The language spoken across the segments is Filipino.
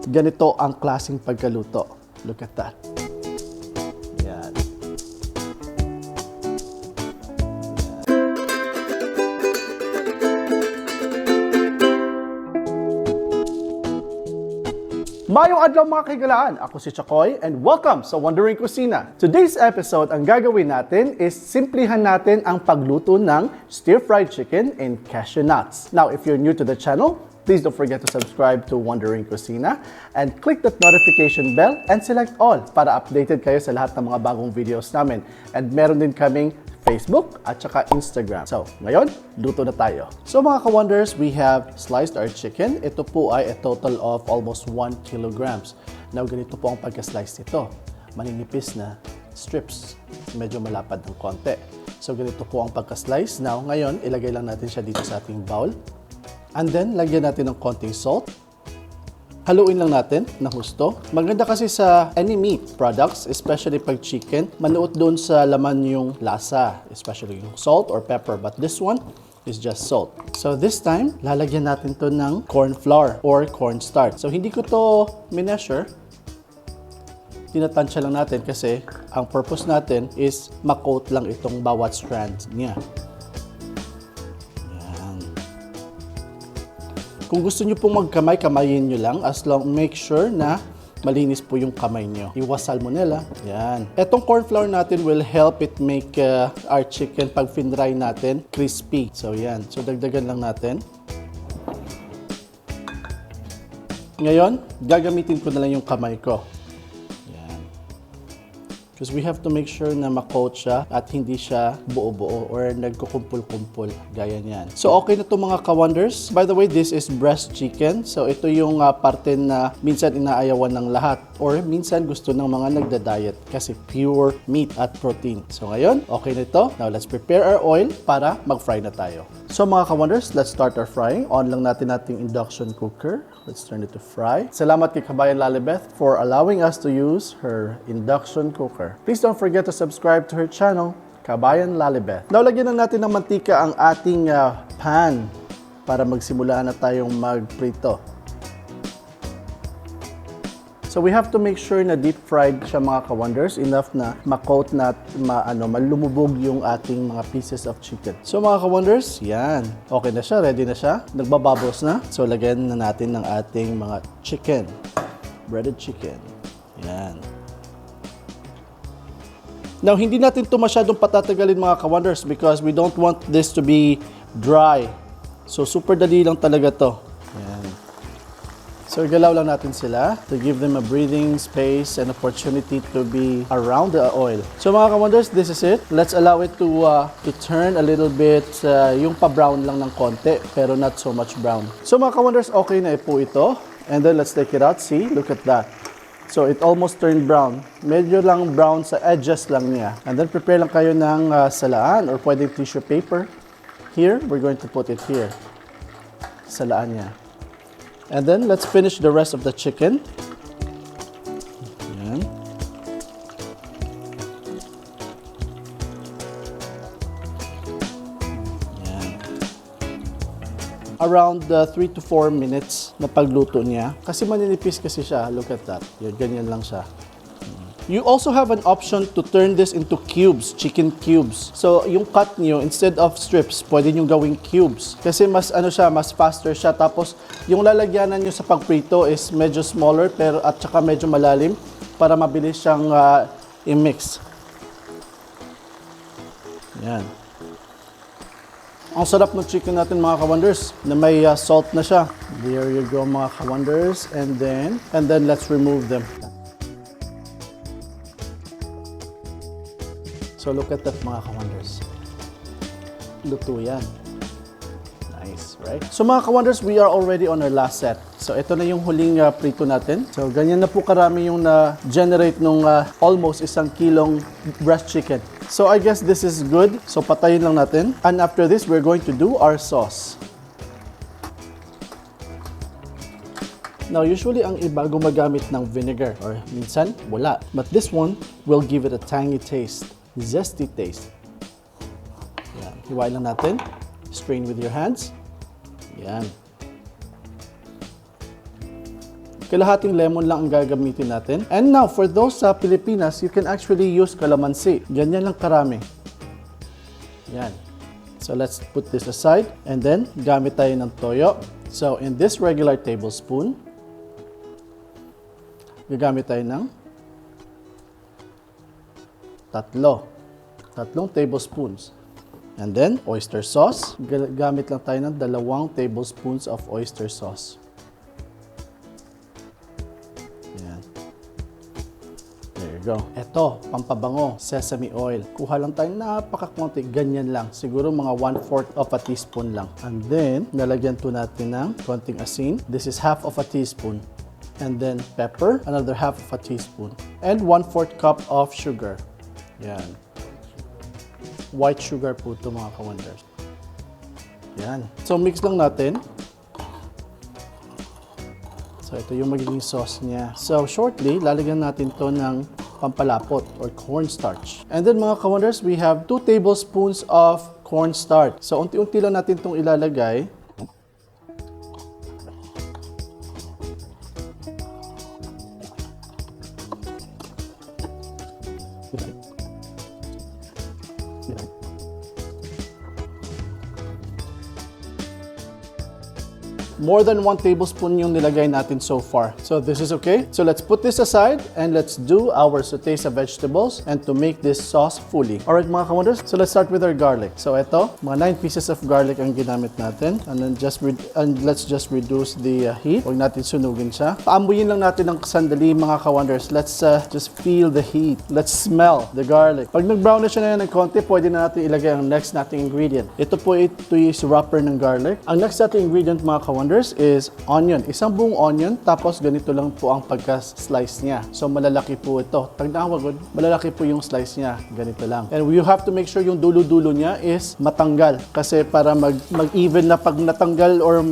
ganito ang klaseng pagkaluto. Look at that. Yan. Mayong adlaw mga kaigalaan, ako si Chakoy and welcome sa Wandering Kusina. Today's episode, ang gagawin natin is simplihan natin ang pagluto ng stir-fried chicken and cashew nuts. Now, if you're new to the channel, please don't forget to subscribe to Wandering Kusina and click that notification bell and select all para updated kayo sa lahat ng mga bagong videos namin. And meron din kaming Facebook at saka Instagram. So, ngayon, luto na tayo. So mga ka-wonders, we have sliced our chicken. Ito po ay a total of almost 1 kilograms. Now, ganito po ang pagka-slice nito. Maninipis na strips. Medyo malapad ng konti. So, ganito po ang pagka-slice. Now, ngayon, ilagay lang natin siya dito sa ating bowl. And then, lagyan natin ng konting salt. Haluin lang natin na husto. Maganda kasi sa any meat products, especially pag chicken, manuot doon sa laman yung lasa, especially yung salt or pepper. But this one is just salt. So this time, lalagyan natin to ng corn flour or cornstarch. So hindi ko to mineasure. Tinatansya lang natin kasi ang purpose natin is makoat lang itong bawat strand niya. Kung gusto nyo pong magkamay, kamayin nyo lang as long make sure na malinis po yung kamay nyo. Iwas salmonella. Yan. Etong corn flour natin will help it make our chicken pag fin-dry natin crispy. So yan. So dagdagan lang natin. Ngayon, gagamitin ko na lang yung kamay ko. Because we have to make sure na ma-coat siya at hindi siya buo-buo or nagkukumpul-kumpul. Gaya niyan. So, okay na to mga ka-wonders. By the way, this is breast chicken. So, ito yung parte na minsan inaayawan ng lahat or minsan gusto ng mga nagda-diet kasi pure meat at protein. So, ngayon, okay na ito. Now, let's prepare our oil para mag-fry na tayo. So, mga ka-wonders, let's start our frying. On lang natin ating induction cooker. Let's turn it to fry. Salamat kay Kabayan Lalibeth for allowing us to use her induction cooker. Please don't forget to subscribe to her channel, Kabayan Lalibeth. Now, lagyan na natin ng mantika ang ating pan para magsimula na tayong magprito. So, we have to make sure na deep fried siya mga ka-wonders, enough na ma-coat na malumubog yung ating mga pieces of chicken. So, mga ka-wonders, yan. Okay na siya, ready na siya. Nagbabubbles na. So, lagyan na natin ng ating mga chicken. Breaded chicken. Yan. Now, hindi natin ito masyadong patatagalin mga ka-wonders because we don't want this to be dry. So, super dali lang talaga to. Yan. So, igalaw lang natin sila to give them a breathing space and opportunity to be around the oil. So, mga ka-wonders, this is it. Let's allow it to turn a little bit, yung pa-brown lang ng konti, pero not so much brown. So, mga ka-wonders, okay na po ito. And then, let's take it out. See, look at that. So, it almost turned brown. Medyo lang brown sa edges lang niya. And then, prepare lang kayo ng salaan or pwedeng tissue paper. Here, we're going to put it here. Salaan niya. And then, let's finish the rest of the chicken. Ayan. Ayan. Around 3 to 4 minutes na pagluto niya. Kasi maninipis kasi siya. Look at that. Yan, ganyan lang siya. You also have an option to turn this into cubes, chicken cubes. So, yung cut niyo, instead of strips, pwede nyo gawing cubes. Kasi mas mas faster siya. Tapos, yung lalagyanan nyo sa pagprito is medyo smaller pero at saka medyo malalim para mabilis siyang i-mix. Yan. Ang sarap ng chicken natin mga ka-wonders na may salt na siya. There you go mga ka-wonders. And then let's remove them. So look at that mga ka-wonders. Luto yan. Nice, right? So mga ka-wonders, we are already on our last set. So ito na yung huling prito natin. So ganyan na po karami yung na-generate nung almost 1 kilong breast chicken. So I guess this is good. So patayin lang natin. And after this, we're going to do our sauce. Now, usually ang iba gumagamit ng vinegar or minsan wala. But this one will give it a tangy taste. Zesty taste. Yan. Hiwain lang natin. Strain with your hands. Yan. Kalahating lemon lang ang gagamitin natin. And now, for those sa Pilipinas, you can actually use calamansi. Ganyan lang karami. Yan. So let's put this aside. And then, gamit tayo ng toyo. So in this regular tablespoon, gagamit tayo ng tatlong tablespoons. And then, oyster sauce. Gamit lang tayo ng 2 tablespoons of oyster sauce. Yan. There you go. Ito, pampabango, sesame oil. Kuha lang tayo napakakunti, ganyan lang. Siguro mga 1/4 of a teaspoon lang. And then, nalagyan po natin ng konting asin. This is half of a teaspoon. And then pepper, another half of a teaspoon. And 1/4 cup of sugar. Yan. White sugar po ito mga ka-wonders. Yan. So mix lang natin. So ito yung magiging sauce niya. So shortly, lalagyan natin to ng pampalapot or cornstarch. And then mga ka-wonders, we have 2 tablespoons of cornstarch. So unti-unti lang natin itong ilalagay. More than 1 tablespoon yung nilagay natin so far. So this is okay. So let's put this aside and let's do our sauté sa vegetables and to make this sauce fully. Alright mga ka-wonders, so let's start with our garlic. So ito, mga 9 pieces of garlic ang ginamit natin. And then let's just reduce the heat. Huwag natin sunugin siya. Paambuyin lang natin ng sandali mga ka-wonders. Let's just feel the heat. Let's smell the garlic. Pag nag-brown na siya na yan ng konti, pwede na natin ilagay ang next nating ingredient. Ito is wrapper ng garlic. Ang next nating ingredient mga ka-wonders is onion. Isang buong onion, tapos ganito lang po ang pagka-slice niya. So malalaki po ito. Pag nakawagod, malalaki po yung slice niya. Ganito lang. And you have to make sure yung dulo-dulo niya is matanggal. Kasi para mag-even na pag natanggal or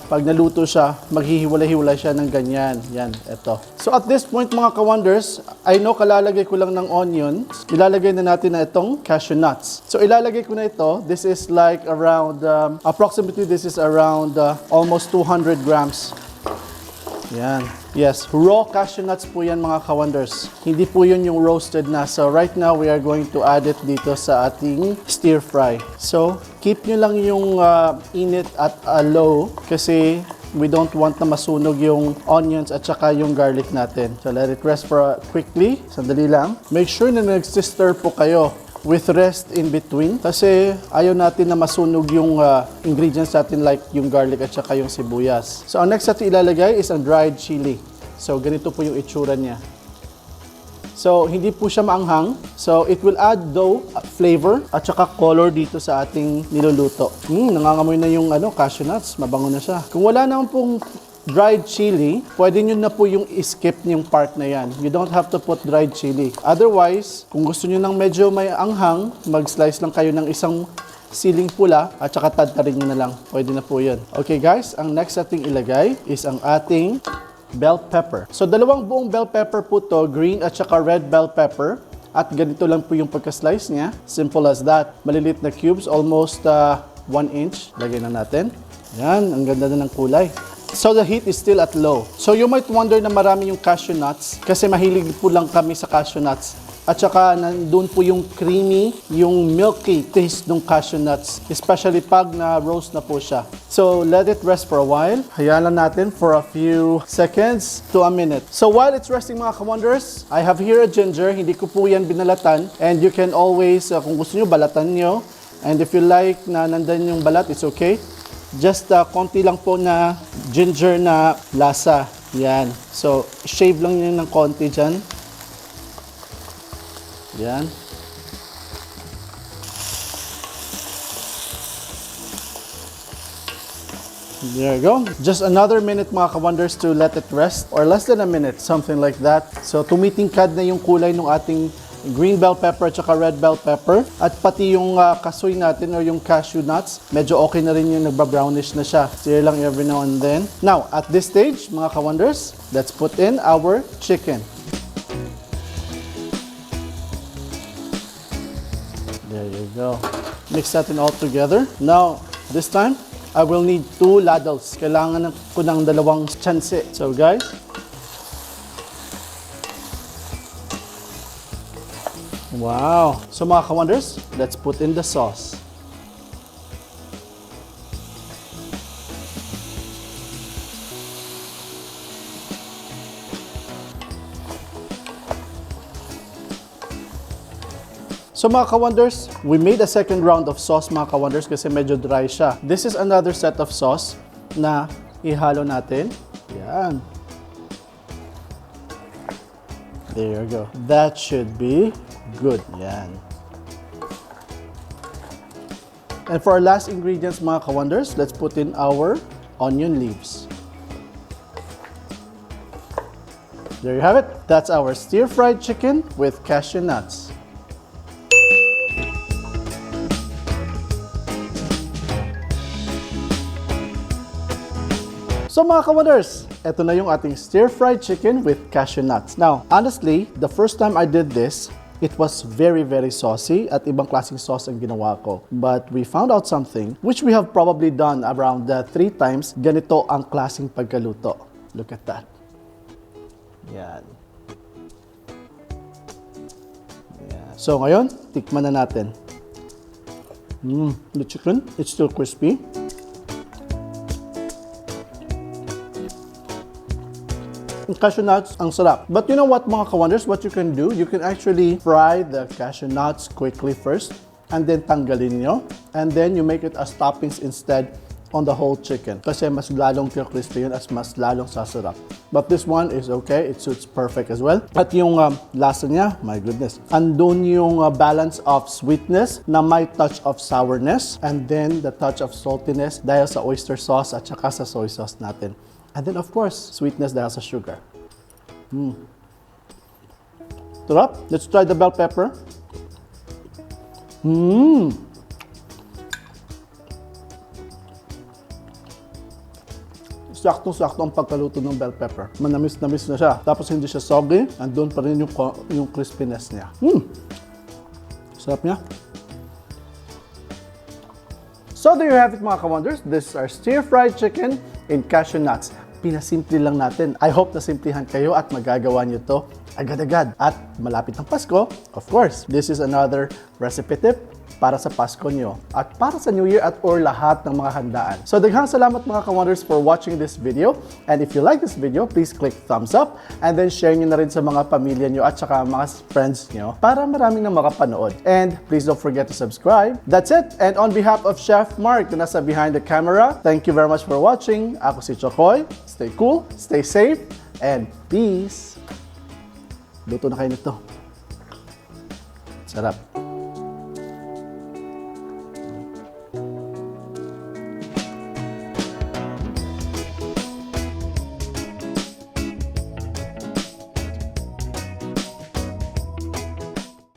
pag naluto siya, maghihiwalay-hiwalay siya ng ganyan. Yan, ito. So at this point mga ka-wonders, I know kalalagay ko lang ng onions. Ilalagay na natin na itong cashew nuts. So ilalagay ko na ito. This is like around, approximately this is around almost 200 grams. Yan. Yes, raw cashew nuts po yan mga ka-wonders. Hindi po yun yung roasted na. So right now, we are going to add it dito sa ating stir fry. So, keep nyo lang yung init at low kasi we don't want na masunog yung onions at saka yung garlic natin. So let it rest for quickly. Sandali lang. Make sure na nag-stir po kayo with rest in between kasi ayaw natin na masunog yung ingredients natin like yung garlic at saka yung sibuyas. So ang next natin ilalagay is ang dried chili. So ganito po yung itsura niya. So hindi po siya maanghang. So it will add though flavor at saka color dito sa ating niluluto. Nangangamoy na yung cashew nuts, mabango na siya. Kung wala naman pong dried chili, pwede nyo na po yung skip yung part na yan. You don't have to put dried chili. Otherwise, kung gusto nyo ng medyo may anghang, mag-slice lang kayo ng isang siling pula at saka tadtarin nyo na lang. Pwede na po yun. Okay guys, ang next ating ilagay is ang ating bell pepper. So 2 buong bell pepper po to, green at saka red bell pepper. At ganito lang po yung pagka-slice niya. Simple as that. Malilit na cubes, almost 1 inch. Lagay na natin. Yan, ang ganda na ng kulay. So the heat is still at low. So you might wonder na marami yung cashew nuts kasi mahilig po lang kami sa cashew nuts. At saka nandun po yung creamy, yung milky taste ng cashew nuts. Especially pag na-roast na po siya. So let it rest for a while. Hayaan lang natin for a few seconds to a minute. So while it's resting mga ka-wonders, I have here a ginger. Hindi ko po yan binalatan. And you can always, kung gusto nyo, balatan nyo. And if you like na nandan yung balat, it's okay. Just konti lang po na ginger na lasa. Yan. So, shave lang yun ng konti dyan. Yan. There you go. Just another minute mga ka-wonders to let it rest. Or less than a minute, something like that. So, tumitingkad na yung kulay ng ating green bell pepper at saka red bell pepper. At pati yung kasoy natin or yung cashew nuts, medyo okay na rin yung nagba-brownish na siya. Stir lang every now and then. Now, at this stage, mga ka-wonders, let's put in our chicken. There you go. Mix that in all together. Now, this time, I will need 2 ladles. Kailangan ko ng 2 tsansi. So guys, wow. So mga ka-wonders, let's put in the sauce. So mga ka-wonders, we made a second round of sauce mga ka-wonders kasi medyo dry siya. This is another set of sauce na ihalo natin. Yan. There you go. That should be good. Yan. And for our last ingredients mga ka-wonders, let's put in our onion leaves. There you have it. That's our stir-fried chicken with cashew nuts. So mga ka-wonders, ito na yung ating stir-fried chicken with cashew nuts. Now, honestly, the first time I did this, it was very, very saucy at ibang klaseng sauce ang ginawa ko. But we found out something, which we have probably done around 3 times, ganito ang klaseng pagkaluto. Look at that. Yan. Yan. So ngayon, tikman na natin. The chicken, it's still crispy. Cashew nuts, ang sarap. But you know what mga ka-wonders, what you can do, you can actually fry the cashew nuts quickly first and then tanggalin nyo and then you make it as toppings instead on the whole chicken. Kasi mas lalong crispy yun as mas lalong sasarap. But this one is okay, it suits perfect as well. At yung lasa niya, my goodness, andun yung balance of sweetness na may touch of sourness and then the touch of saltiness dahil sa oyster sauce at saka sa soy sauce natin. And then, of course, sweetness dahil sa sugar. Sarap. Let's try the bell pepper. Saktong-sakto ang pagkaluto ng bell pepper. Manamis-namis na siya. Tapos hindi siya soggy. Andun pa rin yung crispiness niya. Sarap niya. So there you have it mga ka-wonders. This is our stir-fried chicken in cashew nuts. Pinasimple lang natin. I hope na simplihan kayo at magagawa nyo to agad-agad. At malapit ng Pasko, of course, this is another recipe tip para sa Pasko nyo at para sa New Year at or lahat ng mga handaan. So daghang salamat mga ka-wonders for watching this video. And if you like this video, please click thumbs up and then share nyo na rin sa mga pamilya nyo at saka mga friends nyo para maraming na makapanood. And please don't forget to subscribe. That's it. And on behalf of Chef Mark na nasa behind the camera, thank you very much for watching. Ako si Chokoy. Stay cool, stay safe, and peace. Luto na kayo nito. Sarap.